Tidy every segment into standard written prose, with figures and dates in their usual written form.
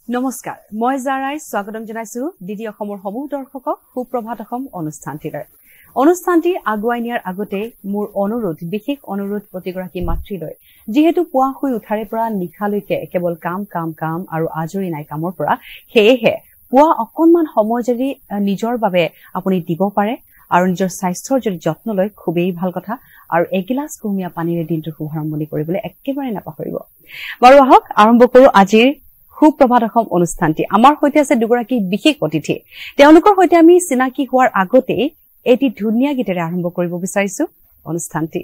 নমস্কাৰ মই জাৰাই স্বাগতম জনাইছো ডিডি অসমৰ সমূহ দৰ্শকক সুপ্ৰভাত অসম অনুষ্ঠানটিলৈ অনুষ্ঠানটি আগুৱাই নিয়াৰ আগতে মোৰ অনুৰোধ বিশেষ অনুৰোধ প্ৰতিগৰাকী মাতৃলৈ যেহেতু পুৱা হৈ উঠাৰে পৰা নিখালৈকে কেৱল কাম আৰু আজৰি নাই কামৰ পৰা হেহে পুৱা অকনমান সময় যদি নিজৰ বাবে আপুনি দিব পাৰে আৰু নিজৰ স্বাস্থ্যৰ যদি যত্ন লয় খুবেই ভাল কথা আৰু এগিলাস কুহুমীয়া পানীৰে দিনটো শুভাৰম্ভণি কৰিবলৈ একেবাৰে নাপাহৰিব বাৰু আহক আৰম্ভ কৰো আজিৰ সুপ্ৰভাত অসম অনুষ্ঠানটি আমাৰ সৈতে আছে দুগৰাকী বিশেষ অতিথি তেওঁলোকৰ সৈতে আমি চিনাকি হোৱাৰ আগতে এটি ধুনীয়া গীতেৰে আৰম্ভ কৰিব বিচাৰিছো অনুষ্ঠানটি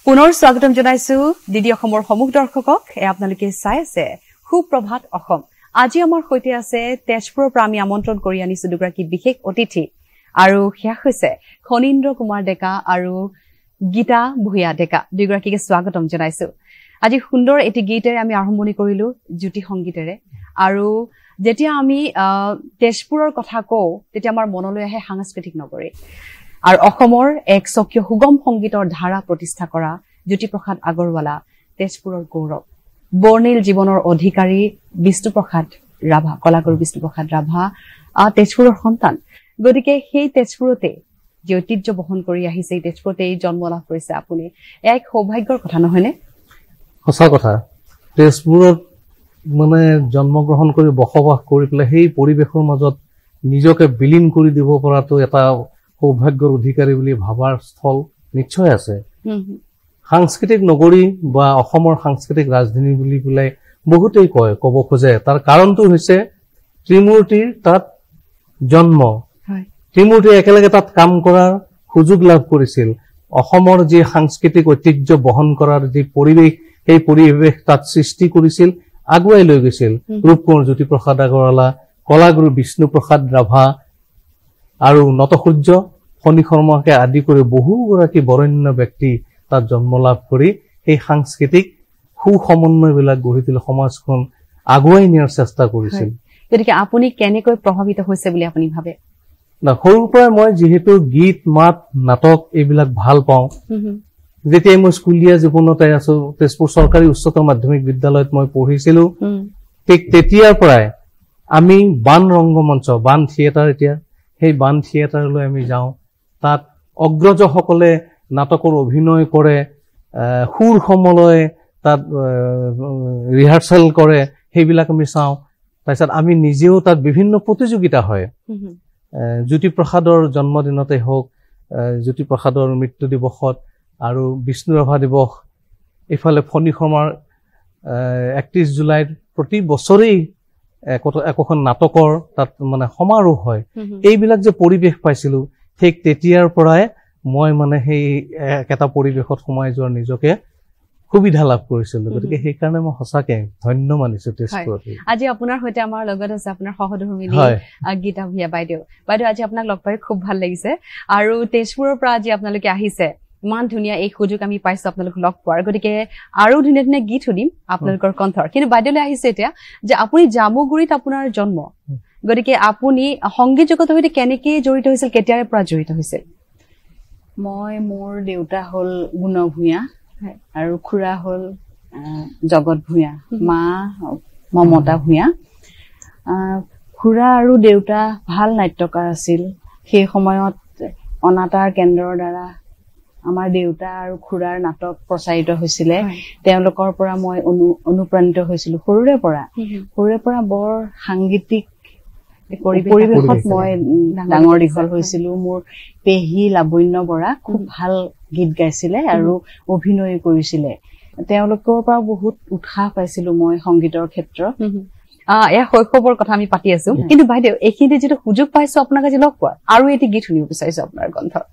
পুনৰ স্বাগতম জনাইছো ডিডি অসমৰ সমূহ দৰ্শকক আপোনালোকে চাই আছে সুপ্ৰভাত অসম আজি আমাৰ সৈতে আছে তেজপুৰৰ পৰা আমি আমন্ত্ৰণ কৰি আনিছো দুগৰাকী বিশেষ অতিথি আৰু সেয়া হৈছে খনীন্দ্ৰ কুমাৰ ডেকা আৰু গীতা ভূঞা ডেকা দুগৰাকীকে স্বাগতম জনাইছো আজি সুন্দৰ এটি গীতেৰে আমি আৰম্ভণি কৰিলো জ্যোতি সংগীতেৰে আৰু যেতিয়া আমি তেজপুৰৰ কথা কওঁ তেতিয়া আমাৰ মনলৈ আহে সাংস্কৃতিক নগৰী আৰু অসমৰ এক স্বকীয় সুগম সংগীতৰ ধাৰা প্ৰতিষ্ঠা কৰা জ্যোতিপ্ৰসাদ আগৰৱালা তেজপুৰৰ গৌৰৱ বৰ্ণিল জীৱনৰ অধিকাৰী বিষ্ণুপ্ৰসাদ ৰাভা কলাগুৰু বিষ্ণুপ্ৰসাদ ৰাভা তেজপুৰৰ সন্তান গতিকে সেই তেজপুৰতে যে ঐতিহ্য বহন কৰি আহিছে এই তেজপুৰতে জন্ম লাভ কৰিছে আপুনি এক সৌভাগ্যৰ কথা নহয়নে সঁচা কথা তেজপুৰত মানে জন্মগ্ৰহণ কৰি বসবাস কৰি পেলাই সেই পৰিৱেশৰ মাজত নিজকে বিলীন কৰি দিব পৰাটো এটা সৌভাগ্যৰ অধিকাৰী বুলি ভাবাৰ স্থল নিশ্চয় আছে সাংস্কৃতিক নগৰী বা অসমৰ সাংস্কৃতিক ৰাজধানী বুলি পেলাই বহুতেই ক'ব খোজে তাৰ কাৰণটো হৈছে ত্ৰিমূৰ্তিৰ তাত জন্ম ত্ৰিমূৰ্তি একেলগে তাত কাম কৰাৰ সুযোগ লাভ কৰিছিল অসমৰ যি সাংস্কৃতিক ঐতিহ্য বহন কৰাৰ যি পৰিৱেশ সেই পৰিৱেশ তাত সৃষ্টি কৰিছিল আগুৱাই লৈ গৈছিল ৰূপকোঁৱৰ জ্যোতিপ্ৰসাদ আগৰৱালা কলাগুৰু বিষ্ণুপ্ৰসাদ ৰাভা আৰু নটসূৰ্য ফণী শৰ্মাকে আদি কৰি বহুগৰাকী বৰেণ্য ব্যক্তি তাত জন্ম লাভ কৰি এই সাংস্কৃতিক সুসমন্বয়বিলাক গঢ়ি তুলি সমাজখন আগুৱাই নিয়াৰ চেষ্টা কৰিছিল গতিকে আপুনি কেনেকৈ প্ৰভাৱিত হৈছে বুলি আপুনি ভাবে সৰুৰ পৰাই মই যিহেতু গীত মাত নাটক এইবিলাক ভাল পাওঁ যেতিয়া মই স্কুলীয়া জীৱনতে আছো তেজপুৰ চৰকাৰী উচ্চতৰ মাধ্যমিক বিদ্যালয়ত মই পঢ়িছিলো ঠিক তেতিয়াৰ পৰাই আমি বান ৰংগমঞ্চ বান থিয়েটাৰ এতিয়া সেই বান থিয়েটাৰলৈ আমি যাওঁ তাত অগ্ৰজসকলে নাটকৰ অভিনয় কৰে সুৰ সমলয় তাত ৰিহাৰ্চেল কৰে সেইবিলাক আমি চাওঁ তাৰপিছত আমি নিজেও তাত বিভিন্ন প্ৰতিযোগিতা হয় জ্যোতিপ্ৰসাদৰ জন্মদিনতে হওক জ্যোতিপ্ৰসাদৰ মৃত্যু দিৱসত আৰু বিষ্ণু ৰাভা দিৱস এইফালে ফণী শৰ্মাৰ 31 জুলাইত প্ৰতি বছৰেই একোখন নাটকৰ তাত মানে সমাৰোহ হয় এইবিলাক যে পৰিৱেশ পাইছিলো ঠিক তেতিয়াৰ পৰাই মই মানে সেই এটা পৰিৱেশত সোমাই যোৱাৰ নিজকে সুবিধা লাভ কৰিছিলোঁ গতিকে সেইকাৰণে মই সঁচাকে ধন্য মানিছো তেজপুৰত আজি আপোনাৰ সৈতে আমাৰ লগত আছে আপোনাৰ সহধৰ্মিনী গীতা ভূঞা বাইদেউ আজি আপোনাক লগ পাই খুব ভাল লাগিছে আৰু তেজপুৰৰ পৰা আজি আপোনালোকে আহিছে ইমান ধুনীয়া এই সুযোগ আমি পাইছো আপোনালোক লগ পোৱাৰ গতিকে আৰু ধুনীয়া ধুনীয়া গীত শুনিম আপোনালোকৰ কণ্ঠৰ কিন্তু বাইদেউলৈ আহিছে এতিয়া যে আপুনি জামুগুৰিত আপোনাৰ জন্ম গতিকে আপুনি সংগীত জগতৰ সৈতে কেনেকে জড়িত হৈছিল কেতিয়াৰে পৰা জড়িত হৈছিল মই মোৰ দেউতা হল গুণ ভূঞা আৰু খুৰা হল জগত ভূঞা মা মমতা ভূঞা খুৰা আৰু দেউতা ভাল নাট্যকাৰ আছিল সেই সময়ত অনাতাঁৰ কেন্দ্ৰৰ দ্বাৰা আমাৰ দেউতা আৰু খুৰাৰ নাটক প্ৰচাৰিত হৈছিলে তেওঁলোকৰ পৰা মই অনুপ্ৰাণিত হৈছিলো সৰুৰে পৰা বৰ সাংগীতিক পৰিৱেশত মই ডাঙৰ দীঘল হৈছিলো মোৰ পেহী লাবণ্য বৰা খুব ভাল গীত গাইছিলে আৰু অভিনয় কৰিছিলে তেওঁলোকৰ পৰা বহুত উৎসাহ পাইছিলো মই সংগীতৰ ক্ষেত্ৰত এয়া শৈশৱৰ কথা আমি পাতি আছো কিন্তু বাইদেউ এইখিনিতে যিটো সুযোগ পাইছো আপোনাক আজি লগ পোৱাৰ আৰু এটি গীত শুনিব বিচাৰিছো আপোনাৰ কণ্ঠৰ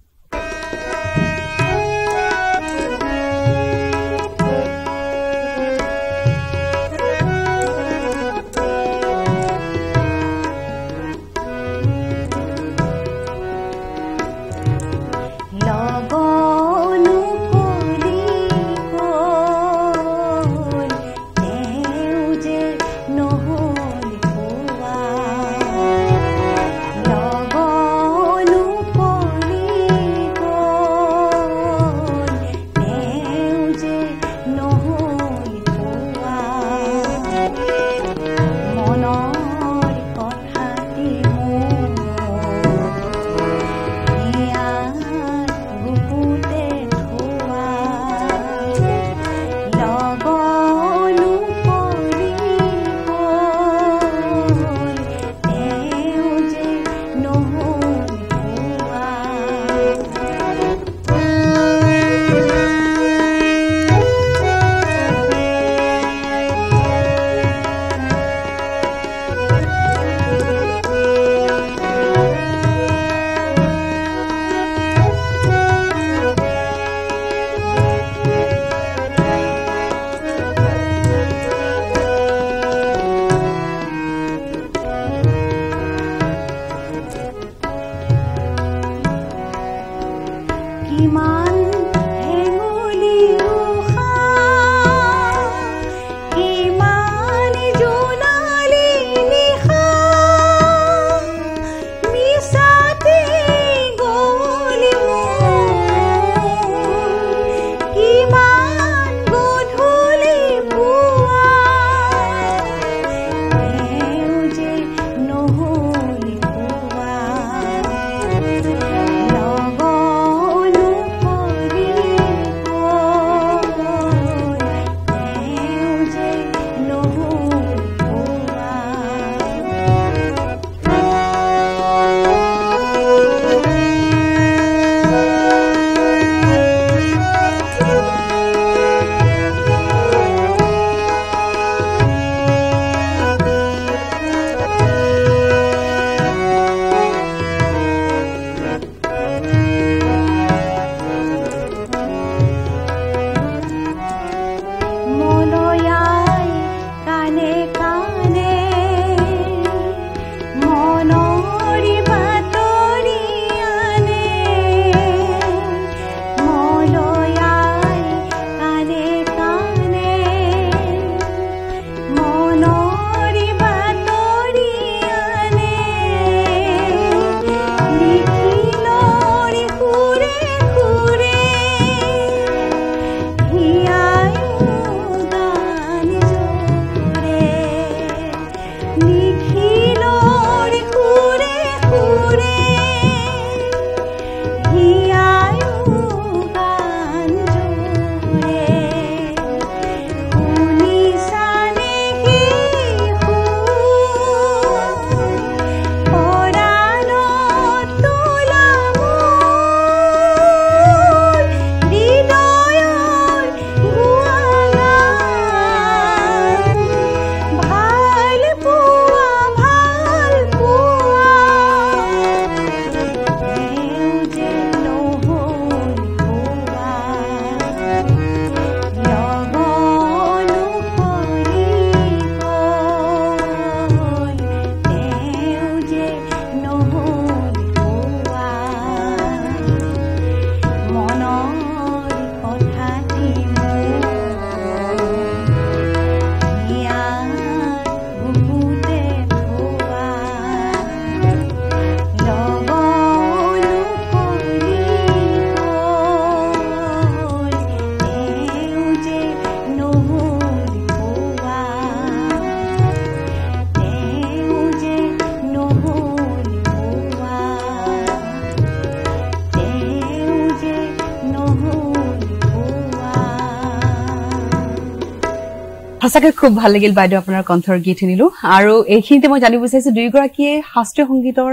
সঁচাকৈ খুব ভাল লাগিল বাইদেউ আপোনাৰ কণ্ঠৰ গীত শুনিলো আৰু এইখিনিতে মই জানিব বিচাৰিছো দুয়োগৰাকীয়ে শাস্ত্ৰীয় সংগীতৰ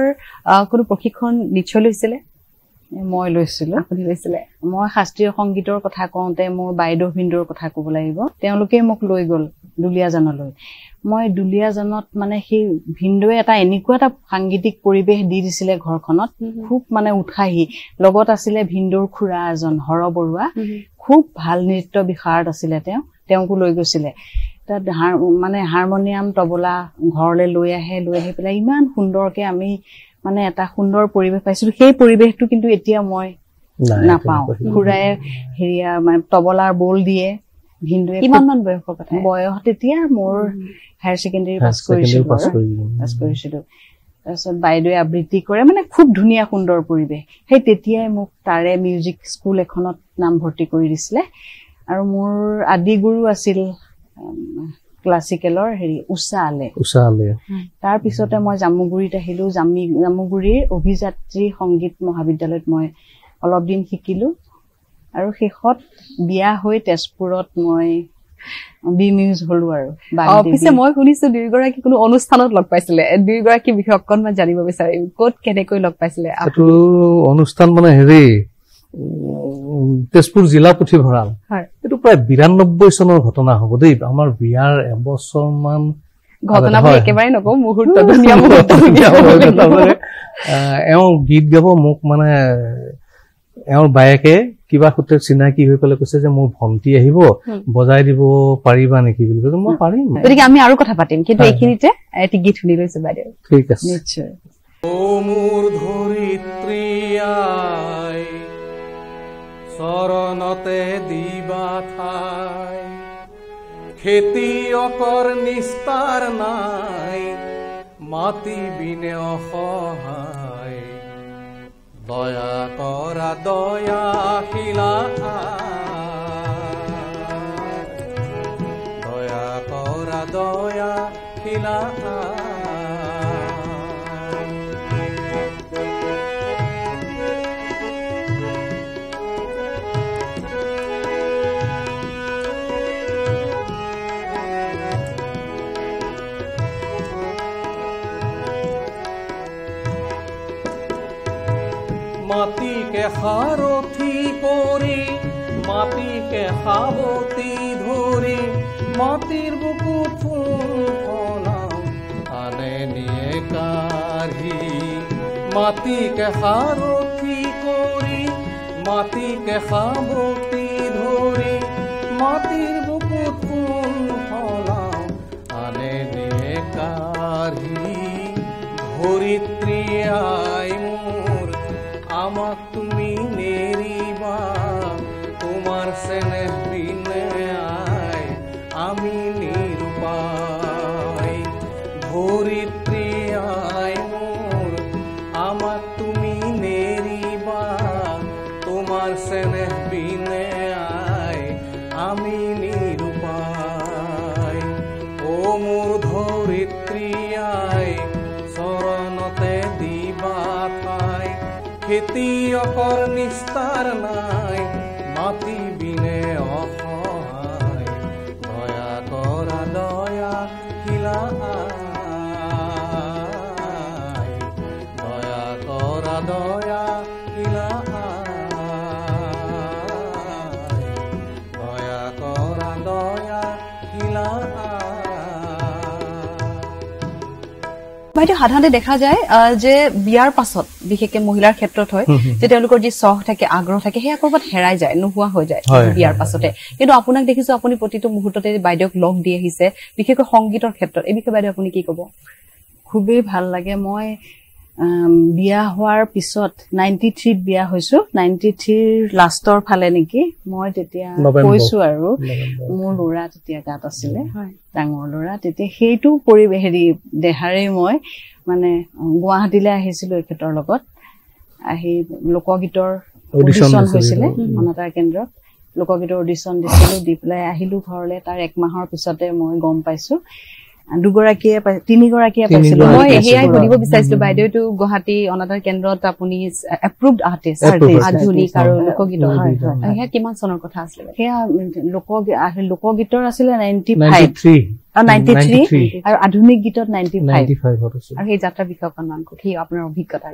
কোনো প্ৰশিক্ষণ নিশ্চয় লৈছিলে মই লৈছিলো আপুনি লৈছিলে মই শাস্ত্ৰীয় সংগীতৰ কথা কওঁতে মোৰ বাইদেউ ভিন্দৰ কথা ক'ব লাগিব তেওঁলোকে মোক লৈ গ'ল দুলিয়াজানলৈ মই দুলিয়াজানত মানে সেই ভিন্দোৱে এটা এনেকুৱা এটা সাংগীতিক পৰিৱেশ দি দিছিলে ঘৰখনত খুব মানে উৎসাহী লগত আছিলে ভিন্দৰ খুৰা এজন হৰ বৰুৱা খুব ভাল নৃত্য বিশাৰদ আছিলে তেওঁকো লৈ গৈছিলে তাত মানে হাৰমনিয়াম তবলা ঘৰলৈ লৈ আহি পেলাই ইমান সুন্দৰকে আমি মানে এটা সুন্দৰ পৰিৱেশ পাইছিলো সেই পৰিৱেশটো কিন্তু এতিয়া মই নাপাওঁ খুৰাই হেৰিয়া মানে তবলাৰ বল দিয়ে ভিন্দুৱে কিমানমান বয়সৰ কথা বয়স তেতিয়া মোৰ হায়াৰ ছেকেণ্ডাৰী পাছ কৰিছিলো তাৰপিছত বাইদেৱে আবৃত্তি কৰে মানে খুব ধুনীয়া সুন্দৰ পৰিৱেশ সেই তেতিয়াই মোক তাৰে মিউজিক স্কুল এখনত নামভৰ্তি কৰি দিছিলে আৰু মোৰ আদি গুৰু আছিল ক্লাছিকেলৰ হেৰি উষা আলে তাৰ পিছতে মই জামুগুৰিত আহিলো জামুগুৰিৰ অভিযাত্ৰী সংগীত মহাবিদ্যালয়ত মই অলপ দিন শিকিলো আৰু শেষত বিয়া হৈ তেজপুৰত মই বি মিউজ হলো আৰু পিছে মই শুনিছো দুয়োগৰাকী কোনো অনুষ্ঠানত লগ পাইছিলে দুয়োগৰাকী বিষয়ে অকণমান জানিব বিচাৰিম ক'ত কেনেকৈ লগ পাইছিলে এইটো অনুষ্ঠান মানে হেৰি তেজপুৰ জিলা পুথিভঁৰাল এইটো প্ৰায় 92 চনৰ ঘটনা হ'ব দেই আমাৰ বিয়াৰ এবছৰমান ঘটনাবোৰ একেবাৰে নকওঁ মুহূৰ্ত ধুনীয়া মুহূৰ্ত এওঁ গীত গাব মোক মানে এওঁৰ বায়েকে কিবা সূত্ৰে চিনাকি হৈ পেলাই কৈছে যে মোৰ ভণ্টি আহিব বজাই দিব পাৰিবা নেকি বুলি কৈছে মই পাৰিম গতিকে আমি আৰু কথা পাতিম কিন্তু এইখিনিতে এটি গীত শুনি লৈছো বাইদেউ ঠিক আছে নিশ্চয় ও মোৰ ধৰিত্ৰী আই চৰণতে দিবা ঠাই খেতিয়কৰ নিস্তাৰ নাই মাটি বিনে অসহায় দয়া কৰা দয়াশীলা দয়া কৰা দয়াশীলা মাটিকে সাৰথি কৰি মাটিকে সাৱতি ধৰি মাটিৰ বুকুত ফুল ফলাও আনে নিয়ে কাঢ়ি মাটিকে সাৰথি কৰি মাটিকে সাৱতি ধৰি মাটিৰ বুকুত ফুল ফলাও আনে নিয়ে কাঢ়ি ধৰিত্ৰী আই আমাক তুমি নেৰিবা তোমাৰ চেনেহ বিনে আই আমি নিৰুপায় ধৰিত্ৰী আই মোৰ আমাক তুমি নেৰিবা তোমাৰ চেনেহ বিনে আই আমি নিৰুপায় ও মোৰ ধৰিত্ৰী আই চৰণতে দিবা ঠাই খেতিয়কৰ নিস্তাৰ নাই মাটি বিনে অসহায় দয়া কৰা দয়াশীলা দয়া কৰা দয়াশীলা দয়া কৰা দয়াশীলা বাইদেউ সাধাৰণতে দেখা যায় যে বিয়াৰ পাছত বিশেষকৈ মহিলাৰ ক্ষেত্ৰত হয় যে তেওঁলোকৰ যি চখ থাকে আগ্ৰহ থাকে সেয়া ক'ৰবাত হেৰাই যায় নোহোৱা হৈ যায় বিয়াৰ পাছতে কিন্তু আপোনাক দেখিছো আপুনি প্ৰতিটো মুহূৰ্ততে বাইদেউক লগ দি আহিছে বিশেষকৈ সংগীতৰ ক্ষেত্ৰত এই বিষয়ে বাইদেউ আপুনি কি ক'ব খুবেই ভাল লাগে মই বিয়া হোৱাৰ পিছত 93ত বিয়া হৈছো 93ৰ লাষ্টৰ ফালে নেকি মই তেতিয়া কৈছো আৰু মোৰ ল'ৰা তেতিয়া গাত আছিলে ডাঙৰ ল'ৰা তেতিয়া সেইটো হেৰি দেহাৰে মই মানে গুৱাহাটীলৈ আহিছিলো এখেতৰ লগত আহি লোকগীতৰ অডিশ্যন হৈছিলে অনাতাঁৰ কেন্দ্ৰত লোকগীতৰ অডিশ্যন দিছিলো দি পেলাই আহিলো ঘৰলৈ তাৰ 1 মাহৰ পিছতে মই গম পাইছো 3গৰাকীয়ে পাইছিলো মই এয়াই সুধিব বিচাৰিছিলো বাইদেউটো গুৱাহাটী অনাতাঁৰ কেন্দ্ৰত আপুনি এপ্ৰুভড আৰ্টিষ্ট আধুনিক আৰু লোকগীতৰ সেয়া কিমান চনৰ কথা আছিলে সেয়া লোকগীতৰ আছিলে 93 আৰু আধুনিক গীতত 95 আৰু সেই যাত্ৰা বিষয়ে অকণমান কি আপোনাৰ অভিজ্ঞতা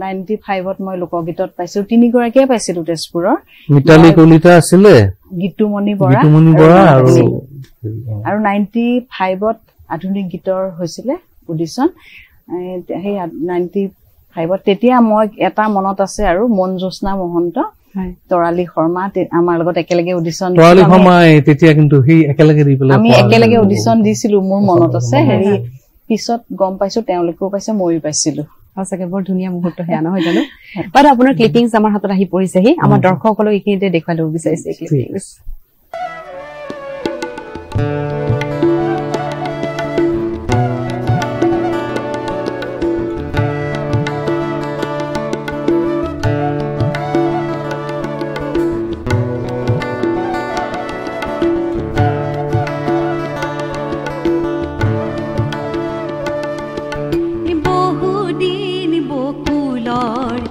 95ত মই লোকগীতত পাইছো 3গৰাকীয়ে পাইছিলো তেজপুৰৰ মিতালী কলিতা আছিলে গীতুমণি বৰা আৰু 95ত আধুনিক গীতৰ হৈছিলে অডিশ্যন সেই 95ত তেতিয়া মই এটা মনত আছে আৰু মন জ্যোৎস্না মহন্ত তৰালী শৰ্মা আমাৰ লগত একেলগে অডিশ্যন আমি একেলগে অডিশ্যন দিছিলো মোৰ মনত আছে হেৰি পিছত গম পাইছো তেওঁলোকেও পাইছে ময়ো পাইছিলো সঁচাকে বৰ ধুনীয়া মুহূৰ্ত সেয়া নহয় জানো বাৰু আপোনাৰ ক্লিপিংছ আমাৰ হাতত আহি পৰিছেহি আমাৰ দৰ্শকসকলক এইখিনিতে দেখুৱাই দিব বিচাৰিছে ক্লিপিংছ বহুদিন বকুলৰ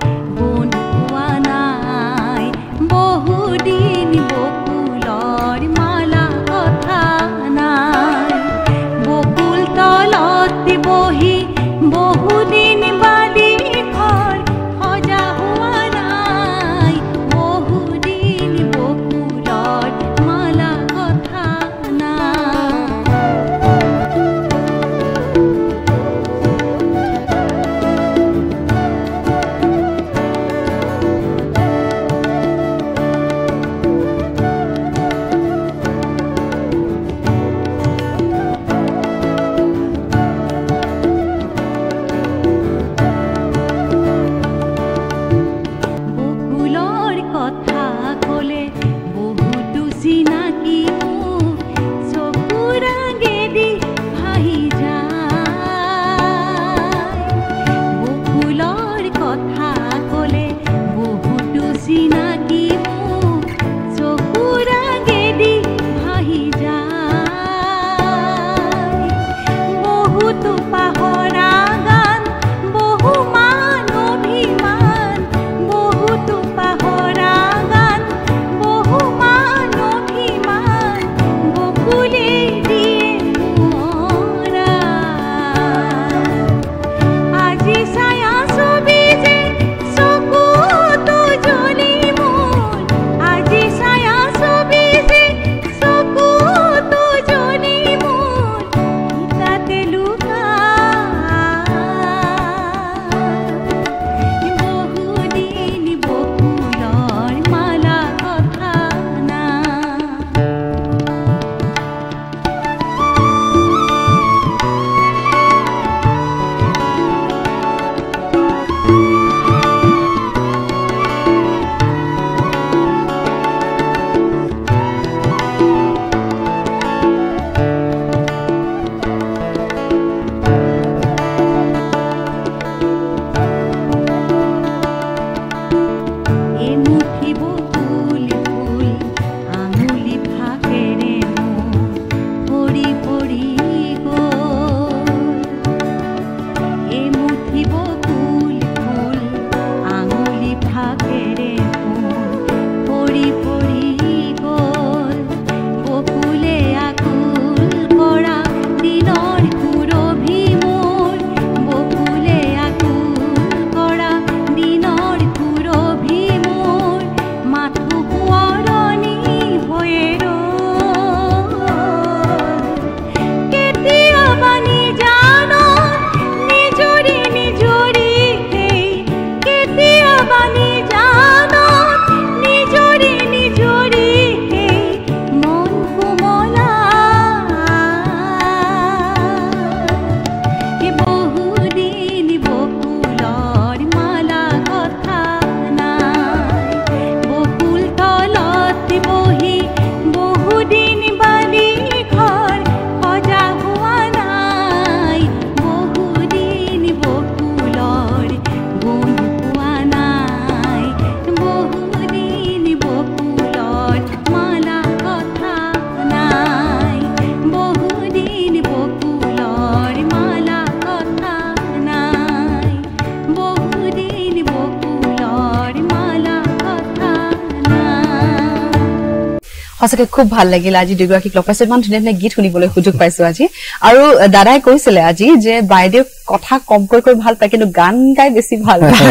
সঁচাকে খুব ভাল লাগিল আজি দুগৰাকীক লগ পাইছো ইমান ধুনীয়া ধুনীয়া গীত শুনিবলৈ সুযোগ পাইছো আজি আৰু দাদাই কৈছিলে আজি যে বাইদেউ কথা কমকৈ কৈ ভাল পায় কিন্তু গান গাই বেছি ভাল পায়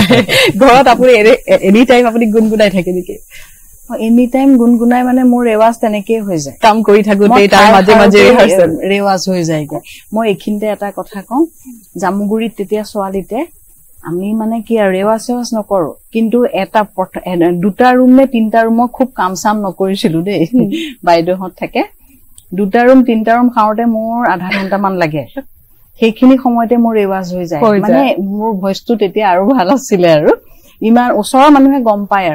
ঘৰত আপুনি এনি টাইম আপুনি গুণগুণাই থাকে নেকি এনি টাইম গুণগুণাই মানে মোৰ ৰেৱাজ তেনেকেই হৈ যায় কাম কৰি থাকোতে তাৰ মাজে মাজে ৰেৱাজ হৈ যায়গৈ মই এইখিনিতে এটা কথা কওঁ জামুগুৰিত তেতিয়া ছোৱালীতে আমি মানে কি আৰু ৰেৱাজ নকৰো কিন্তু এটা দুটা ৰুম নে তিনটা ৰুমত খুব কাম চাম নকৰিছিলো দেই বাইদেউহঁত থাকে দুটা ৰুম তিনটা ৰুম খাওঁতে মোৰ আধা ঘণ্টামান লাগে সেইখিনি সময়তে মোৰ ৰেৱাজ হৈ যায় মানে মোৰ ভইচটো তেতিয়া আৰু ভাল আছিলে আৰু ইমান ওচৰৰ মানুহে গম পায়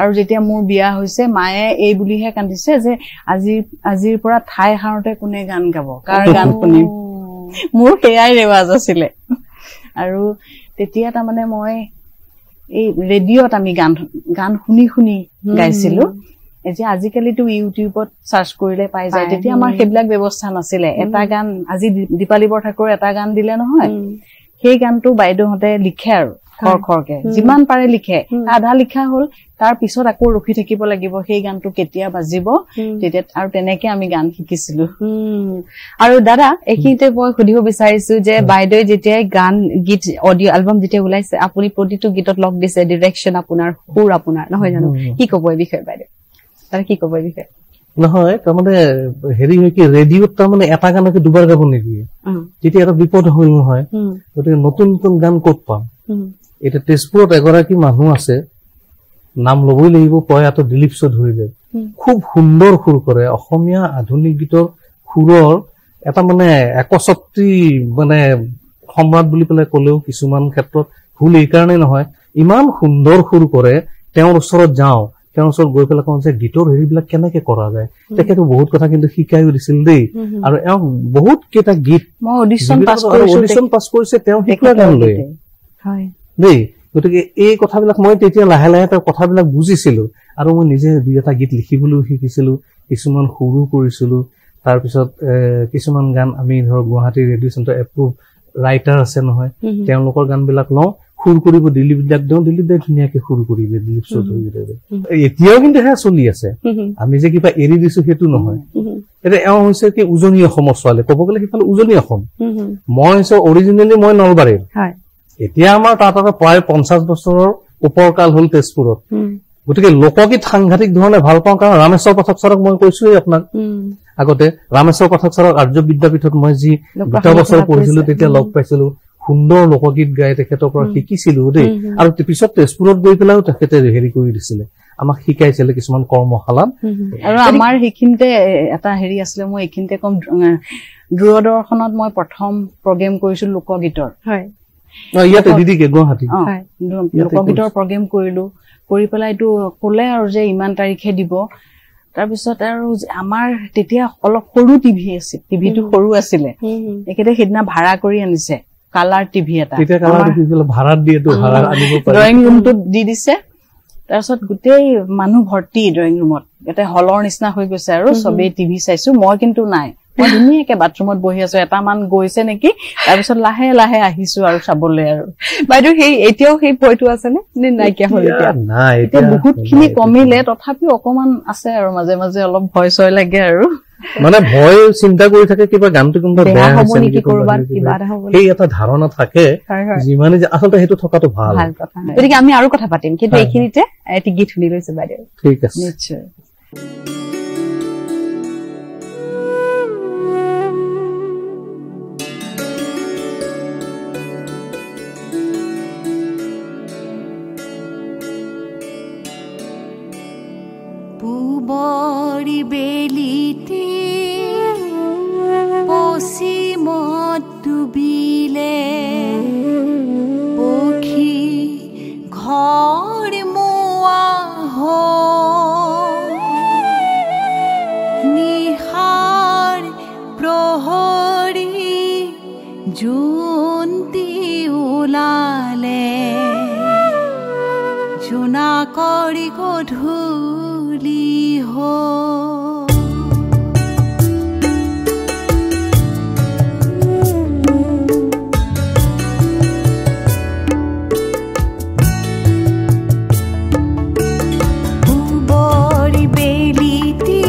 আৰু যেতিয়া মোৰ বিয়া হৈছে মায়ে এই বুলিহে কান্দিছে যে আজিৰ পৰা ঠাই হাৰতে কোনে গান গাব কাৰ গান শুনিম মোৰ সেয়াই ৰেৱাজ আছিলে আৰু তেতিয়া তাৰমানে মই এই ৰেডিঅ'ত আমি গান শুনি শুনি গাইছিলো যে আজিকালিতো ইউটিউবত সাৰ্চ কৰিলে পাই যায় তেতিয়া আমাৰ সেইবিলাক ব্যৱস্থা নাছিলে এটা গান আজি দীপালী বৰঠাকুৰৰ এটা গান দিলে নহয় সেই গানটো বাইদেউহঁতে লিখে আৰু খৰখৰকে যিমান পাৰে লিখে আধা লিখা হল তাৰ পিছত আকৌ ৰখি থাকিব লাগিব সেই গানটো কেতিয়া বাজিব তেতিয়া আৰু তেনেকে আমি গান শিকিছিলো আৰু দাদা এইখিনিতে মই সুধিব বিচাৰিছো যে বাইদেউ যেতিয়া গান গীত অডিঅ' এলবাম যেতিয়া ওলাইছে আপুনি প্ৰতিটো গীতত লগ দিছে ডিৰেকশ্যন আপোনাৰ সুৰ আপোনাৰ নহয় জানো কি ক'ব এই বিষয়ে বাইদেউ তাৰ কি ক'ব এই বিষয়ে নহয় তাৰমানে হেৰি হয় কি ৰেডিঅ'ত তাৰমানে এটা গানকে দুবাৰ গাব নিদিয়ে তেতিয়া এটা বিপদ হ'ল নহয় গতিকে নতুন নতুন গান ক'ত পাম এটা তেজপুৰত এগৰাকী মানুহ আছে নাম ল'বই লাগিব প্ৰয়াত দিলীপ চৌধুৰীদেৱ খুব সুন্দৰ সুৰ কৰে অসমীয়া আধুনিক গীতৰ সুৰৰ এটা মানে একছত্ৰী মানে সম্ৰাট বুলি পেলাই ক'লেও কিছুমান ক্ষেত্ৰত ভুল এইকাৰণে নহয় ইমান সুন্দৰ সুৰ কৰে তেওঁৰ ওচৰত যাওঁ তেওঁৰ ওচৰত গৈ পেলাই কওঁ যে গীতৰ হেৰিবিলাক কেনেকে কৰা যায় তেখেতে বহুত কথা কিন্তু শিকাইও দিছিল দেই আৰু এওঁ বহুত কেইটা গীত অডিশ্যন পাছ কৰিছে তেওঁ শিকোৱা গান লৈ দেই গতিকে এই কথাবিলাক মই তেতিয়া লাহে লাহে তেওঁৰ কথাবিলাক বুজিছিলো আৰু মই নিজে দুই এটা গীত লিখিবলৈও শিকিছিলো কিছুমান সুৰো কৰিছিলো তাৰপিছত কিছুমান গান আমি ধৰক Guwahati radio' centre approve writer আছে নহয় তেওঁলোকৰ গানবিলাক লওঁ সুৰ কৰিব দিলীপ দাক দিওঁ দিলীপ দাই ধুনীয়াকে সুৰ কৰিলে দিলীপ চৌধুৰীদেৱে এতিয়াও কিন্তু সেয়া চলি আছে আমি যে কিবা এৰি দিছো সেইটো নহয় এতিয়া এওঁ হৈছে কি উজনি অসমৰ ছোৱালী ক'ব গ'লে সিফালে উজনি অসম মই হৈছে অৰিজিনেলি মই নলবাৰীৰ এতিয়া আমাৰ তাত প্ৰায় 50 বছৰৰ ওপৰকাল হ'ল তেজপুৰত গতিকে লোকগীত সাংঘাতিক ধৰণে ভাল পাওঁ কাৰণ ৰামেশ্বৰ পাঠক ছাৰক মই কৈছোৱেই আপোনাক আগতে ৰামেশ্বৰ পাঠক ছাৰক আৰ্য বিদ্যাপীঠত মই যি 2 বছৰ পঢ়িছিলো তেতিয়া লগ পাইছিলো সুন্দৰ লোকগীত গাই তেখেতৰ পৰা শিকিছিলো দেই আৰু পিছত তেজপুৰত গৈ পেলাইও তেখেতে হেৰি কৰি দিছিলে আমাক শিকাইছিলে কিছুমান কৰ্মশালাত আৰু আমাৰ সেইখিনিতে এটা হেৰি আছিলে মই এইখিনিতে কম দূৰদৰ্শনত মই প্ৰথম প্ৰগ্ৰেম কৰিছিলো লোকগীতৰ ইয়াতে দিদিকে গুৱাহাটী লোকগীতৰ প্ৰগ্ৰেম কৰিলো কৰি পেলাই এইটো ক'লে আৰু যে ইমান তাৰিখে দিব তাৰপিছত আৰু আমাৰ তেতিয়া অলপ সৰু টিভি আছিল টিভিটো সৰু আছিলে একেতে সেইদিনা ভাড়া কৰি আনিছে কালাৰ টিভি এটা ড্ৰয়িং ৰুমটোত দি দিছে তাৰপিছত গোটেই মানুহ ভৰ্তি ড্ৰয়িং ৰুমত ইয়াতে হলৰ নিচিনা হৈ গৈছে আৰু চবেই টিভি চাইছো মই কিন্তু নাই মই ধুনীয়াকে বাথৰুমত বহি আছো এটা মান গৈছে নেকি তাৰপিছত লাহে লাহে আহিছো আৰু চাবলৈ আৰু বাইদেউ সেই এতিয়াও সেই ভয়টো আছে নে নাইকিয়া হ'ল এতিয়া বহুত খিনি কমিলে তথাপিও অকমান আছে আৰু মাজে মাজে অলপ ভয় চয় লাগে আৰু মানে ভয় চিন্তা কৰি থাকে কিবা গানটো কোনোবা বেয়া হৈছে নেকি সেই এটা ধাৰণা থাকে যিমানে যে আচলতে সেইটো থকাটো ভাল কথা গতিকে আমি আৰু কথা পাতিম কিন্তু এইখিনিতে এটি গীত শুনি লৈছো বাইদেউ ঠিক আছে নিশ্চয় পুবৰি বেলিতে পশ্চিমত ডুবিলে পক্ষী ঘৰ মোৱা নিশাৰ প্ৰহৰী জোনটি ওলালে জোনা কৰি গধূলি পুবৰি বেলিতে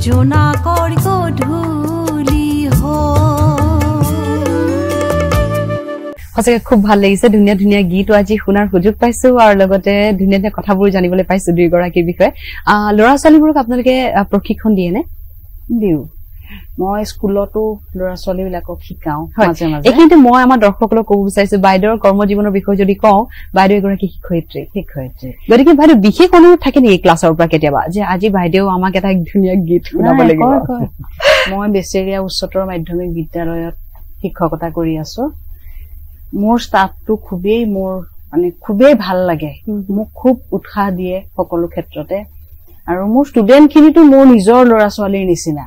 জোনাকৰ গধূলি সঁচাকে খুব ভাল লাগিছে ধুনীয়া ধুনীয়া গীতো আজি শুনাৰ সুযোগ পাইছো আৰু লগতে ধুনীয়া ধুনীয়া কথাবোৰ জানিবলৈ পাইছো দুইগৰাকীৰ বিষয়ে ল'ৰা ছোৱালীবোৰক আপোনালোকে প্ৰশিক্ষণ দিয়ে নে দিও মই স্কুলতো ল'ৰা ছোৱালীবিলাকক শিকাও মাজে মাজে এইখিনিতে মই আমাৰ দৰ্শকসকলক ক'ব বিচাৰিছো বাইদেউৰ কৰ্মজীৱনৰ বিষয়ে যদি কওঁ বাইদেউ এগৰাকী শিক্ষয়িত্ৰী গতিকে বাইদেউ বিশেষ অনুৰোধ থাকে নেকি ক্লাছৰ পৰা কেতিয়াবা যে আজি বাইদেউ আমাক এটা ধুনীয়া গীত শুনাব লাগিব মই বেচেৰিয়া উচ্চতৰ মাধ্যমিক বিদ্যালয়ত শিক্ষকতা কৰি আছো মোৰ ষ্টাফটো খুবেই ভাল লাগে মোক খুব উৎসাহ দিয়ে সকলো ক্ষেত্ৰতে আৰু মোৰ ষ্টুডেন্ট খিনিটো মোৰ নিজৰ ল'ৰা ছোৱালীৰ নিচিনা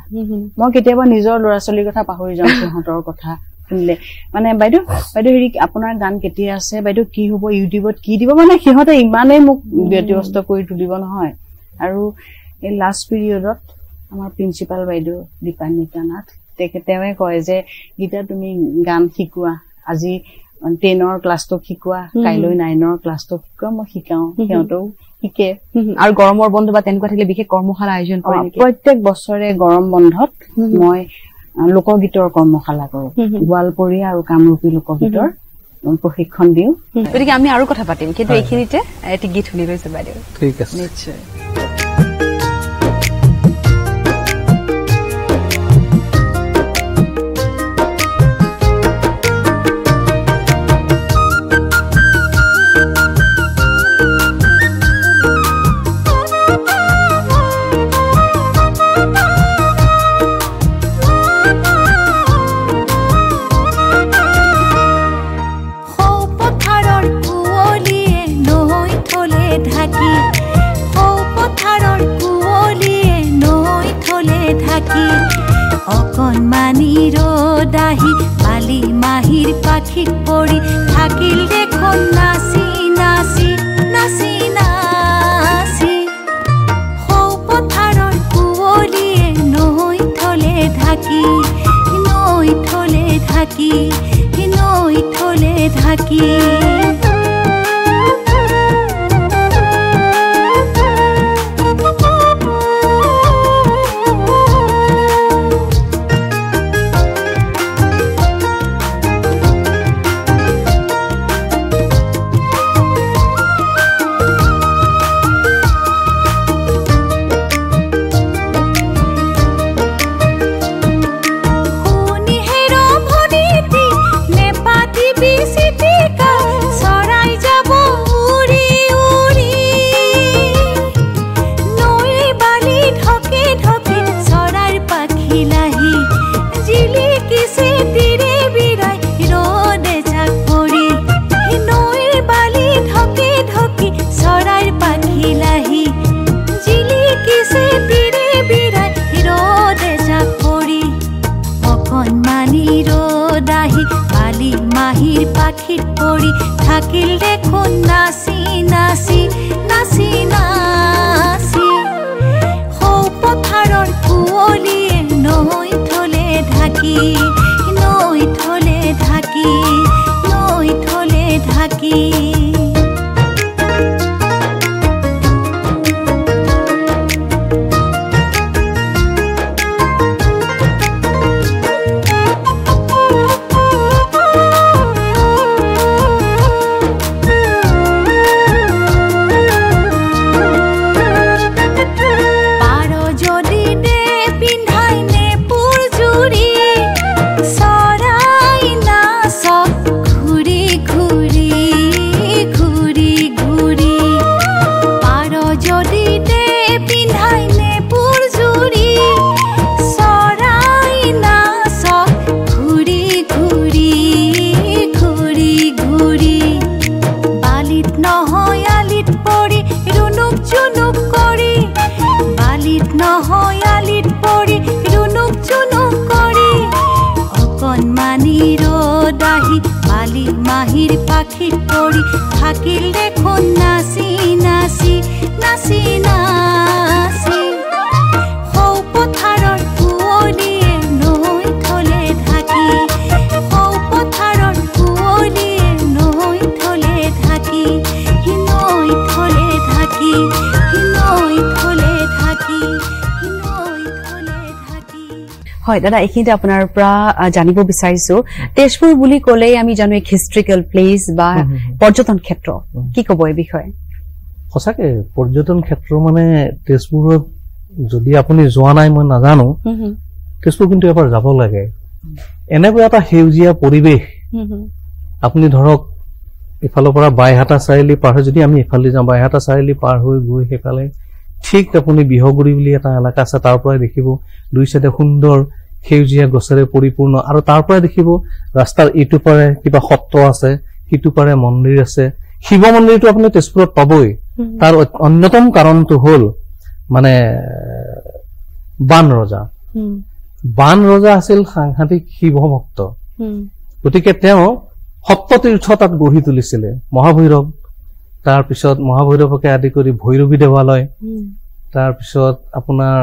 মই কেতিয়াবা নিজৰ ল'ৰা ছোৱালীৰ কথা পাহৰি যাওঁ সিহঁতৰ কথা শুনিলে মানে বাইদেউ হেৰি আপোনাৰ গান কেতিয়া আছে বাইদেউ কি হ'ব ইউটিউবত কি দিব মানে সিহঁতে ইমানেই মোক ব্যতিব্যস্ত কৰি তুলিব নহয় আৰু এই লাষ্ট পিৰিয়ডত আমাৰ প্ৰিন্সিপাল বাইদেউ দীপান্বিতা নাথ তেখেতে কয় যে গীতা তুমি গান শিকোৱা আজি 10ৰ ক্লাছটো শিকোৱা কাইলৈ 9ৰ ক্লাছটো শিকোৱা মই শিকাও সিহঁতেও শিকে আৰু গৰমৰ বন্ধ বা তেনেকুৱা থাকিলে বিশেষ কৰ্মশালা আয়োজন কৰে নেকি প্ৰত্যেক বছৰে গৰম বন্ধত মই লোকগীতৰ কৰ্মশালা কৰো গোৱালপৰীয়া আৰু কামৰূপী লোকগীতৰ প্ৰশিক্ষণ দিওঁ গতিকে আমি আৰু কথা পাতিম কিন্তু এইখিনিতে এটি গীত শুনি লৈছো বাইদেউ ঠিক আছে নিশ্চয় অকণমানি ৰদাহি বালি মাহিৰ পাখিত পৰি থাকিল দেখোন নাচি নাচি নাচি নাচি সৌ পথাৰৰ কুঁৱলীয়ে নৈ থলে ঢাকি নৈ থলে ঢাকি নৈ থলে ঢাকি মাহিৰ পাখিত পৰি থাকিল দেখোন নাচি নাচি নাচি নাচি সৌ পথাৰৰ কুঁৱলীয়ে নৈ থলে ঢাকি নৈ থলে ঢাকি নৈ থলে ঢাকি মাহিৰ পাখিত পৰি থাকিল দেখোন নাচি নাচি নাচি নাচি সৌ পথাৰৰ কুঁৱলীয়ে নৈ থলে ঢাকি সৌ পথাৰৰ কুঁৱলীয়ে নৈ থলে ঢাকি নৈ থলে ঢাকি নৈ থলে ঢাকি নৈ থলে হয় দাদা এইখিনিতে আপোনাৰ পৰা জানিব বিচাৰিছো তেজপুৰ বুলি ক'লেই আমি জানো এক হিষ্ট্ৰিকেল প্লেচ বা পৰ্যটন ক্ষেত্ৰ কি ক'ব এই বিষয়ে সঁচাকে পৰ্যটন ক্ষেত্ৰ মানে তেজপুৰত যদি আপুনি যোৱা নাই মই নাজানো তেজপুৰ কিন্তু এবাৰ যাব লাগে এনেকুৱা এটা সেউজীয়া পৰিৱেশ আপুনি ধৰক ইফালৰ পৰা বাইহাটা চাৰিআলি পাৰ হৈ যদি আমি ইফালে যাওঁ বাইহাটা চাৰিআলি পাৰ হৈ গৈ সেইফালে ঠিক আপুনি বিহগুৰি বুলি এটা এলেকা আছে তাৰ পৰাই দেখিব দুই চাইডে সুন্দৰ সেউজীয়া গছেৰে পৰিপূৰ্ণ আৰু তাৰ পৰাই দেখিব ৰাস্তাৰ ইটো পাৰে কিবা সত্ৰ আছে সিটো পাৰে মন্দিৰ আছে শিৱ মন্দিৰটো আপুনি তেজপুৰত পাবই তাৰ অন্যতম কাৰণটো হ'ল মানে বান ৰজা আছিল সাংঘাতিক শিৱ ভক্ত গতিকে তেওঁ সপ্ততীৰ্থ তাত গঢ়ি তুলিছিলে মহাভৈৰৱ তাৰপিছত মহাভৈৰৱকে আদি কৰি ভৈৰৱী দেৱালয় তাৰপিছত আপোনাৰ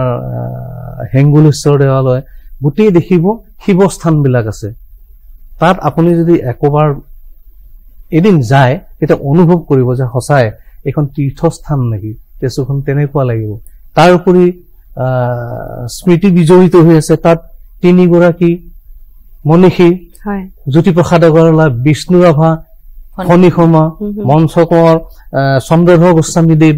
হেংগুলেশ্বৰ দেৱালয় গোটেই দেখিব শিৱস্থানবিলাক আছে তাত আপুনি যদি একবাৰ এদিন যায় তেতিয়া অনুভৱ কৰিব যে সঁচাই এখন তীৰ্থস্থান নেকি তেজপুৰখন তেনেকুৱা লাগিব তাৰ উপৰি স্মৃতি বিজড়িত হৈ আছে তাত 3 গৰাকী মনীষী জ্যোতিপ্ৰসাদ আগৰৱালা বিষ্ণু ৰাভা ফণী শৰ্মা মঞ্চ কোঁৱৰ চন্দ্ৰধৰ গোস্বামীদেৱ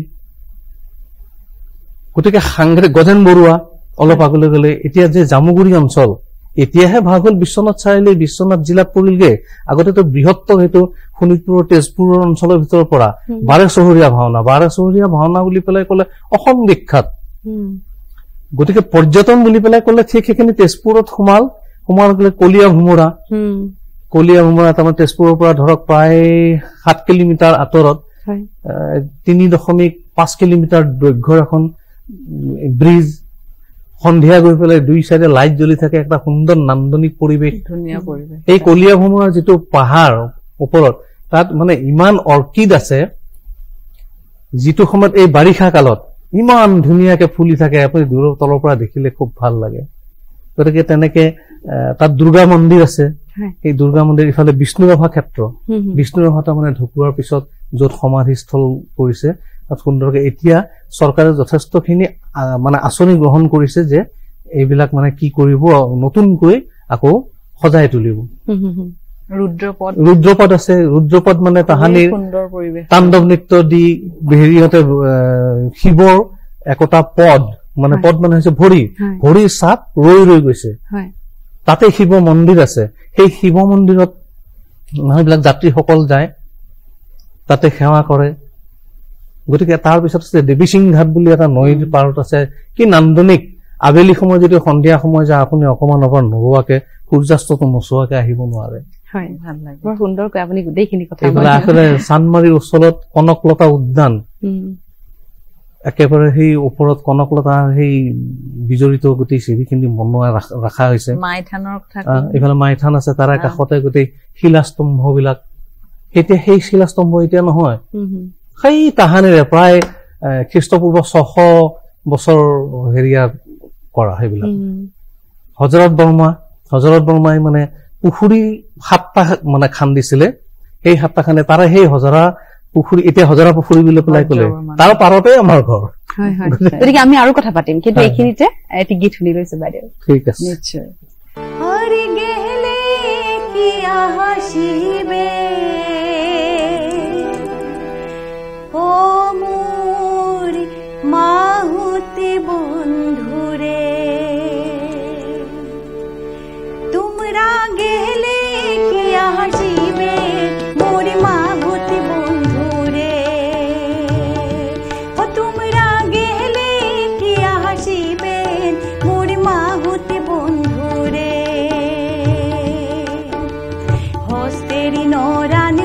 গতিকে সাংঘাতিক গজেন বৰুৱা অলপ আগলৈ গ'লে এতিয়া যে জামুগুৰি অঞ্চল এতিয়াহে ভাগ হ'ল বিশ্বনাথ চাৰিআলি বিশ্বনাথ জিলাত পৰিলগে আগতেতো বৃহত্তৰ সেইটো শোণিতপুৰৰ তেজপুৰৰ অঞ্চলৰ ভিতৰৰ পৰা 12 চহৰীয়া ভাওনা বুলি পেলাই ক'লে অসম বিখ্যাত গতিকে পৰ্যটন বুলি পেলাই ক'লে ঠিক সেইখিনি তেজপুৰত সোমাল গ'লে কলীয়া ভোমোৰা তাৰমানে তেজপুৰৰ পৰা ধৰক প্ৰায় 7 কিলোমিটাৰ আঁতৰত 3.5 কিলোমিটাৰ দৈৰ্ঘ্যৰ এখন ব্ৰিজ সন্ধিয়া গৈ পেলাই দুই চাইডে লাইট জ্বলি থাকে একটা সুন্দৰ নান্দনিক পৰিৱেশ ধুনীয়া পৰিৱেশ এই কলীয়া ভোমোৰাৰ যিটো পাহাৰ ওপৰত তাত মানে ইমান অৰ্কিড আছে যিটো সময়ত এই বাৰিষা কালত ইমান ধুনীয়াকে ফুলি থাকে আপুনি দূৰৰ তলৰ পৰা দেখিলে খুব ভাল লাগে গতিকে তেনেকে তাত দুৰ্গা মন্দিৰ আছে এই দুৰ্গা মন্দিৰ ইফালে বিষ্ণু ৰাভা ক্ষেত্ৰ বিষ্ণু ৰাভা তাৰমানে ঢুকুৱাৰ পিছত য'ত সমাধিস্থল কৰিছে তাত সুন্দৰকে এতিয়া চৰকাৰে যথেষ্টখিনি মানে আঁচনি গ্ৰহণ কৰিছে যে এইবিলাক মানে কি কৰিব নতুনকৈ আকৌ সজাই তুলিব ৰুদ্ৰপদ আছে ৰুদ্ৰপদ মানে তাহানিৰ তাণ্ডৱ নৃত্য দি হেৰিহঁতে শিৱৰ একোটা পদ মানে হৈছে ভৰিৰ চাপ ৰৈ গৈছে তাতে শিৱ মন্দিৰ আছে সেই শিৱ মন্দিৰত মানুহবিলাক যাত্ৰীসকল যায় তাতে সেৱা কৰে গতিকে তাৰ পিছত আছে দেৱীসিং ঘাট বুলি এটা নৈৰ পাৰত আছে কি নান্দনিক আবেলি সময় যদি সন্ধিয়া সময় যায় আপুনি অকমান নোৰোৱাকে সূৰ্যাস্তটো নোচোৱাকে আহিব নোৱাৰে হয় ভাল লাগে বৰ সুন্দৰকৈ আপুনি গোটেইখিনি কথা এইফালে আখৰে চানমাৰীৰ ওচৰত কনকলতা উদ্যান একেবাৰে সেই ওপৰত কনকলতাৰ সেই বিজড়িত গোটেই চিৰিখিনি বনোৱা ৰখা হৈছে এইফালে মাইথান আছে তাৰে কাষতে গোটেই শিলাস্তম্ভবিলাক এতিয়া সেই শিলাস্তম্ভ এতিয়া নহয় সেই তাহানিৰে প্ৰায় খ্ৰীষ্টপূৰ্ব 600 বছৰ হেৰিয়া কৰা সেইবিলাক হজৰত বৰ্মাই মানে পুখুৰী 7টা মানে খান্দিছিলে সেই 7টা খান্দি তাৰে সেই হজৰা পুখুৰী এতিয়া হজৰা পুখুৰী বুলি পেলাই ক'লে তাৰ পাৰতে আমাৰ ঘৰ গতিকে আমি আৰু কথা পাতিম কিন্তু এইখিনিতে এটি গীত শুনি লৈছো বাইদেউ ঠিক আছে নিশ্চয় হৰি গেলে কি আহাসিবে ও মোৰ মাহুতি বন্ধুরে তোমরা গেলে কি আহাসিবে মোর মাহুতি বন্ধুরে ও তোমরা গেলে কি আহাসিবে মোর মাহুতি বন্ধুরে হস্তেরি নরান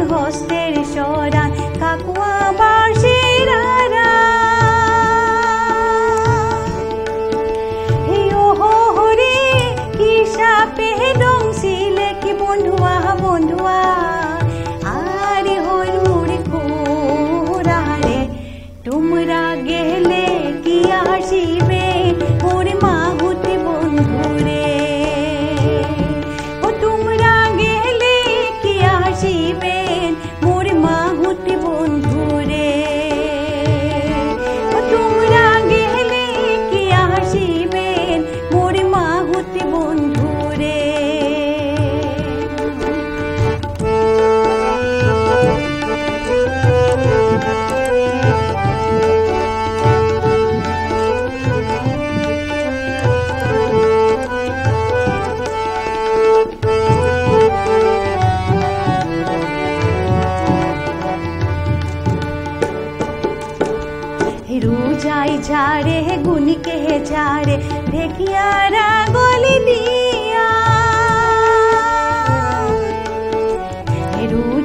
झारे गुन के झारे ढेकियारा गोली दिया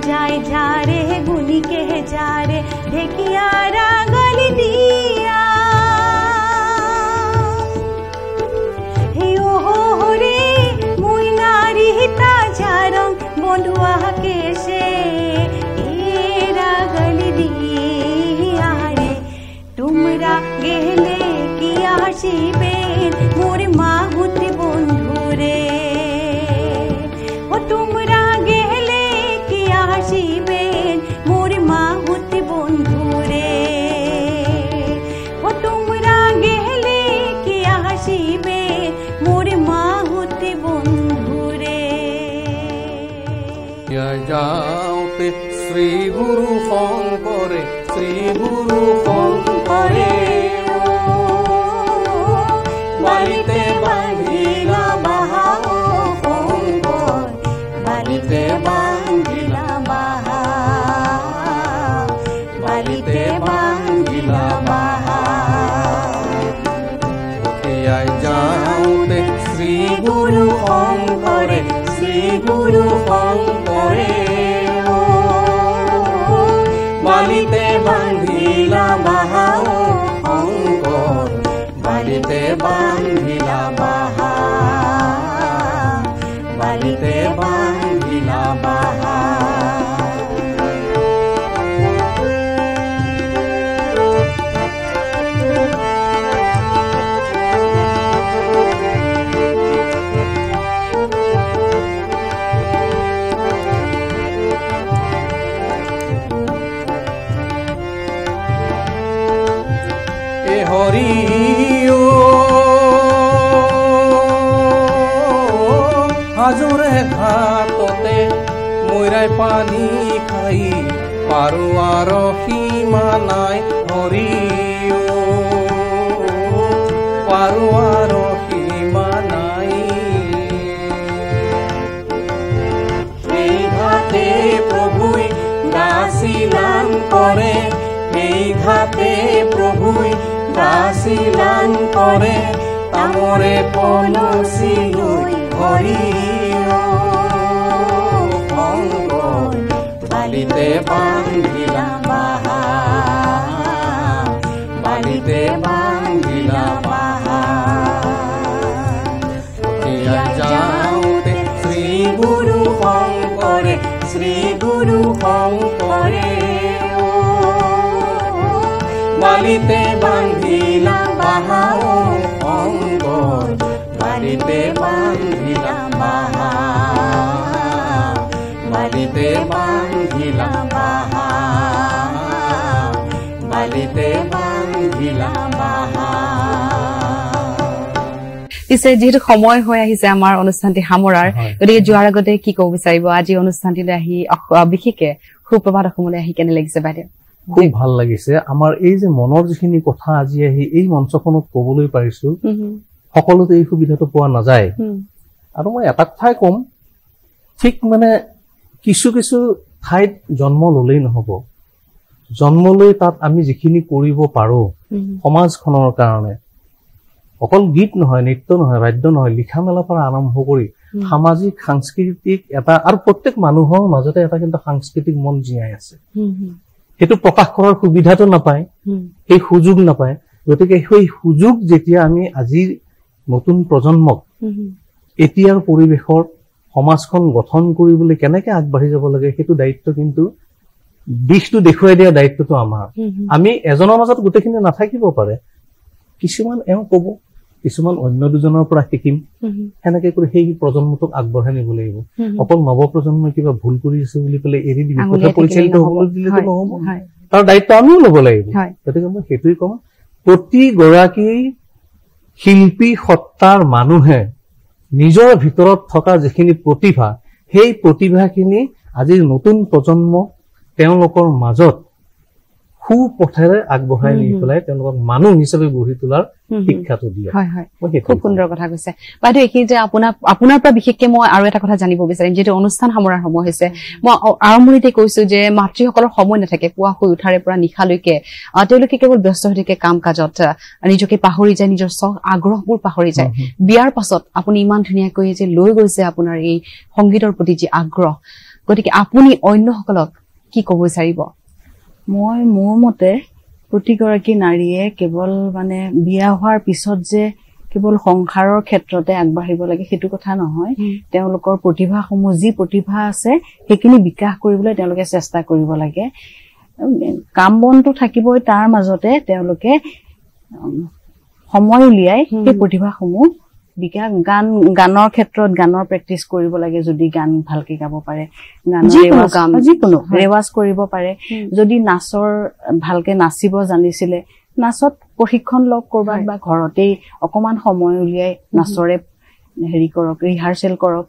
जाए झारे गुन के झारे ढेकियारा गोली दिया हे ओ रे मुई नारी ताजा रंग बंधुआ के से एरा गली दिया रे तुमरा गेले की आशीबे मोर माहुति बंधु रे ओ तुमरा गेले की आशीबे मोर माहुति बंधु रे ओ तुमरा गेले की आशीबे मोर माहुति बंधु रे যাওঁতে শ্ৰী গুৰু শংকৰে শ্ৰী গুৰু শংকৰে বালিতে বান্ধিলা বাহা শংকৰ বালিতে বান্ধিলা বাহা বালিতে বান্ধিলা বাহা পঠিয়াই যাওঁতে শ্ৰী গুৰু শংকৰে শ্ৰী গুৰু শংকৰে বালিতে বান্ধিলা বাহা শংকৰ বালিতে বান্ধিলা বাহা বালিতে বান্ধিলা বাহা হৰিও হাজোৰে ঘাটতে মৈৰাই পানী খাই পাৰো আৰু সীমা নাই হৰিও পাৰো আৰু সীমা নাই সেই ঘাটে প্ৰভুই দাসীলান কৰে সেই ঘাটে প্ৰভুই দাসীলান কৰে তামৰে পলচি লৈ হৰিও শংকৰ বালিতে বান্ধিলা বাহা বালিতে বান্ধিলা বাহা পঠিয়াই যাওঁতে শ্ৰী গুৰু শংকৰে শ্ৰী গুৰু শংকৰে বালিতে বান্ধিলা বাহা শংকৰ বালিতে বান্ধিলা বাহা বালিতে বান্ধিলা বাহা বালিতে বান্ধিলা বাহা পিছে যেহেতু সময় হৈ আহিছে আমাৰ অনুষ্ঠানটি সামৰাৰ গতিকে যোৱাৰ আগতে কি ক'ব বিচাৰিব আজি অনুষ্ঠানটিলৈ আহি বিশেষকে সুপ্ৰভাত অসমলৈ আহি কেনে লাগিছে বাইদেউ খুব ভাল লাগিছে আমাৰ এই যে মনৰ যিখিনি কথা আজি আহি এই মঞ্চখনত ক'বলৈ পাৰিছো সকলোতে এই সুবিধাটো পোৱা নাযায় আৰু মই এটা কথাই ক'ম ঠিক মানে কিছু কিছু ঠাইত জন্ম ল'লেই নহ'ব জন্ম লৈ তাত আমি যিখিনি কৰিব পাৰো সমাজখনৰ কাৰণে অকল গীত নহয় নৃত্য নহয় বাদ্য নহয় লিখা মেলাৰ পৰা আৰম্ভ কৰি সামাজিক সাংস্কৃতিক এটা আৰু প্ৰত্যেক মানুহৰ মাজতে এটা কিন্তু সাংস্কৃতিক মন জীয়াই আছে সেইটো প্ৰকাশ কৰাৰ সুবিধাটো নাপায় সেই সুযোগ নাপায় গতিকে সেই সুযোগ যেতিয়া আমি আজি নতুন প্ৰজন্মক এতিয়াৰ পৰিৱেশৰ সমাজখন গঠন কৰিবলৈ কেনেকৈ আগবাঢ়ি যাব লাগে সেইটো দায়িত্ব কিন্তু দিশটো দেখুৱাই দিয়া দায়িত্বটো আমাৰ আমি এজনৰ মাজত গোটেইখিনি নাথাকিব পাৰে কিছুমান এওঁ ক'ব কিছুমান অন্য দুজনৰ পৰা শিকিম সেনেকৈ কৰি সেই প্ৰজন্মটোক আগবঢ়াই নিব লাগিব অকল নৱপ্ৰজন্মই কিবা ভুল কৰি আছে বুলি পেলাই এৰি দি বিপথে পৰিচালিত হ'বলৈ দিলেতো নহ'ব তাৰ দায়িত্ব আমিও ল'ব লাগিব গতিকে মই সেইটোৱে ক'ম প্ৰতিগৰাকী শিল্পী সত্তাৰ মানুহে নিজৰ ভিতৰত থকা যিখিনি প্ৰতিভা সেই প্ৰতিভাখিনি আজিৰ নতুন প্ৰজন্ম তেওঁলোকৰ মাজত সুপথেৰে আগবঢ়াই নি পেলাই তেওঁলোকক মানুহ হিচাপে গঢ়ি তোলাৰ শিক্ষাটো দিয়ে হয় হয় খুব সুন্দৰ কথা কৈছে বাইদেউ এইখিনি যে আপোনাৰ পৰা বিশেষকে মই আৰু এটা কথা জানিব বিচাৰিম যিটো অনুষ্ঠান সামৰাৰ সময় হৈছে মই আৰম্ভণিতে কৈছো যে মাতৃসকলৰ সময় নাথাকে পুৱা শুই উঠাৰে পৰা নিশালৈকে তেওঁলোকে কেৱল ব্যস্ত হৈ থাকে কাম কাজত নিজকে পাহৰি যায় নিজৰ চখ আগ্ৰহবোৰ পাহৰি যায় বিয়াৰ পাছত আপুনি ইমান ধুনীয়াকৈ যে লৈ গৈছে আপোনাৰ এই সংগীতৰ প্ৰতি যি আগ্ৰহ গতিকে আপুনি অন্যসকলক কি ক'ব বিচাৰিব মই মোৰ মতে প্ৰতিগৰাকী নাৰীয়ে কেৱল মানে বিয়া হোৱাৰ পিছত যে কেৱল সংসাৰৰ ক্ষেত্ৰতে আগবাঢ়িব লাগে সেইটো কথা নহয় তেওঁলোকৰ প্ৰতিভাসমূহ যি প্ৰতিভা আছে সেইখিনি বিকাশ কৰিবলৈ তেওঁলোকে চেষ্টা কৰিব লাগে কাম বনটো থাকিবই তাৰ মাজতে তেওঁলোকে সময় উলিয়াই সেই প্ৰতিভাসমূহ বিকাশ গানৰ ক্ষেত্ৰত গানৰ প্ৰেক্টিচ কৰিব লাগে যদি গান ভালকে গাব পাৰে যিকোনো ৰেৱাজ কৰিব পাৰে যদি নাচৰ ভালকে নাচিব জানিছিলে নাচত প্ৰশিক্ষণ লওক কৰবাত বা ঘৰতেই অকমান সময় উলিয়াই নাচৰে হেৰি কৰক ৰিহাৰ্চেল কৰক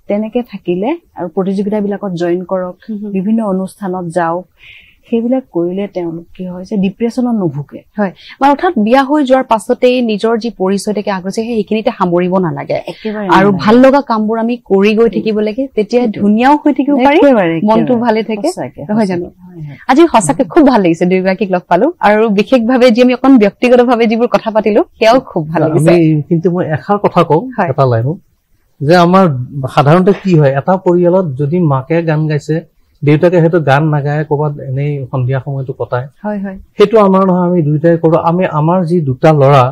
তেনেকে থাকিলে আৰু প্ৰতিযোগিতাবিলাকত জইন কৰক বিভিন্ন অনুষ্ঠানত যাওক সেইবিলাক কৰিলে তেওঁলোক কি হয় যে ডিপ্ৰেছনত নুভুকে হয় মানে অৰ্থাৎ বিয়া হৈ যোৱাৰ পাছতেই নিজৰ যি পৰিচয় থাকে আগ্ৰহ সেইখিনিতে সামৰিব নালাগে আৰু ভাল লগা কামবোৰ আমি কৰি গৈ থাকিব লাগে তেতিয়া ধুনীয়াও হৈ থাকিব পাৰি মনটো ভালে থাকে নহয় জানো আজি সঁচাকে খুব ভাল লাগিছে দুয়োগৰাকীক লগ পালো আৰু বিশেষভাৱে যি আমি অকণ ব্যক্তিগতভাৱে যিবোৰ কথা পাতিলো সেয়াও খুব ভাল লাগিছে কিন্তু মই এষাৰ কথা কওঁ এটা লাইনত যে আমাৰ সাধাৰণতে কি হয় এটা পৰিয়ালত যদি মাকে গান গাইছে দেউতাকে হয়তো গান নাগায় ক'ৰবাত এনেই সন্ধিয়া সময়টো কটায় সেইটো আমাৰ নহয় আমি দুইটাই কৰো আমি আমাৰ যি দুটা ল'ৰা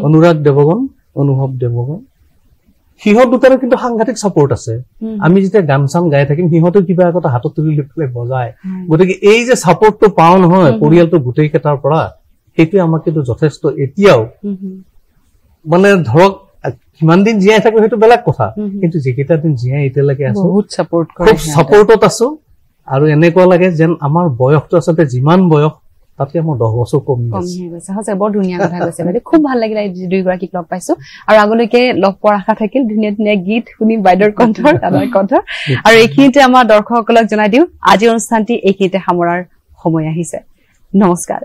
অনুৰাগ দেৱগন অনুভৱ দেৱগন সিহঁত দুটাৰে কিন্তু সাংঘাতিক ছাপোৰ্ট আছে আমি যেতিয়া গান চান গাই থাকিম সিহঁতেও কিবা এটা হাতত তুলি লৈ পেলাই বজায় গতিকে এই যে ছাপোৰ্টটো পাওঁ নহয় পৰিয়ালটো গোটেই কেইটাৰ পৰা সেইটোৱে আমাক কিন্তু যথেষ্ট এতিয়াও মানে ধৰক কিমান দিন জীয়াই থাকো সেইটো বেলেগ কথা কিন্তু যিকেইটা দিন জীয়াই এতিয়ালৈকে আছো বহুত ছাপোৰ্ট কৰে খুব ছাপোৰ্টত আছো আৰু এনেকুৱা লাগে যেন আমাৰ বয়সটো আচলতে যিমান বয়স তাতে আমাৰ 10 বছৰ কমি গৈছে সঁচাই বৰ ধুনীয়া কথা কৈছে বাইদেউ খুব ভাল লাগিলে দুয়োগৰাকীক লগ পাইছো আৰু আগলৈকে লগ পোৱাৰ আশা থাকিল ধুনীয়া ধুনীয়া গীত শুনি বাইদেউৰ কণ্ঠৰ দাদাৰ কণ্ঠৰ আৰু এইখিনিতে আমাৰ দৰ্শকসকলক জনাই দিওঁ আজি অনুষ্ঠানটি এইখিনিতে সামৰাৰ সময় আহিছে নমস্কাৰ